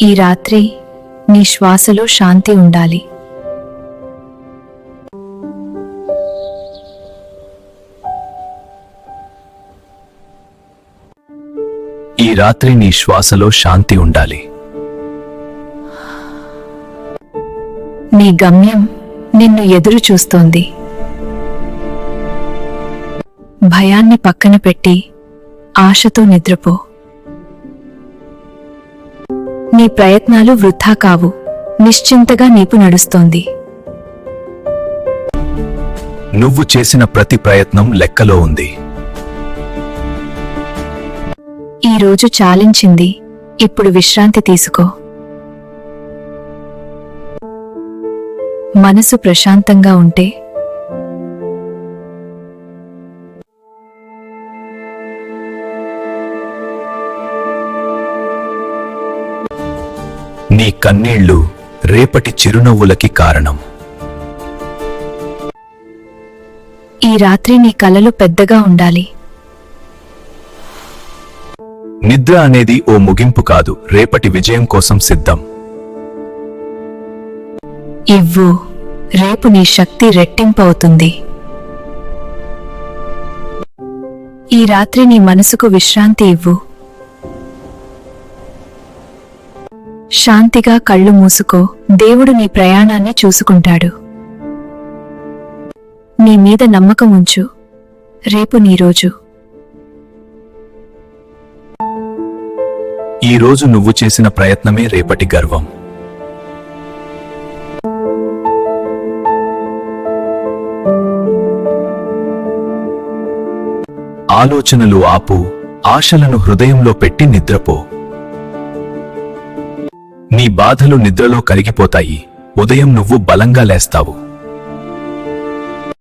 ఈ రాత్రి నీ శ్వాసలో శాంతి ఉండాలి. ఈ రాత్రి నీ శ్వాసలో శాంతి ఉండాలి. నీ గమ్యం నిన్ను ఎదురు చూస్తోంది. భయాన్ని పక్కన పెట్టి ఆశతో నిద్రపో. నీ ప్రయత్నాలు వృథా కావు. నిశ్చింతగా నీపు నడుస్తోంది. నువ్వు చేసిన ప్రతి ప్రయత్నం లెక్కలో ఉంది. ఈ రోజు చాలించింది. ఇప్పుడు విశ్రాంతి తీసుకో. మనసు ప్రశాంతంగా ఉంటే నీ కన్నీళ్లు రేపటి చిరునవ్వులకి కారణం. ఈ రాత్రి నీ కలలు పెద్దగా ఉండాలి. నిద్ర అనేది ఓ ముగింపు కాదు, రేపటి విజయం కోసం సిద్ధం. ఇవ్వు, రేపు నీ శక్తి రెట్టింపవుతుంది. ఈ రాత్రి నీ మనసుకు విశ్రాంతి ఇవ్వు. శాంతిగా కళ్ళు మూసుకో. దేవుడు నీ ప్రయాణాన్ని చూసుకుంటాడు. నీ మీద నమ్మకం ఉంచు. రేపు నీ రోజు. ఈ రోజు నువ్వు చేసిన ప్రయత్నమే రేపటి గర్వం. ఆలోచనలు ఆపు. ఆశలను హృదయంలో పెట్టి నిద్రపో. నీ బాధలు నిద్రలో కరిగిపోతాయి. ఉదయం నువ్వు బలంగా లేస్తావు.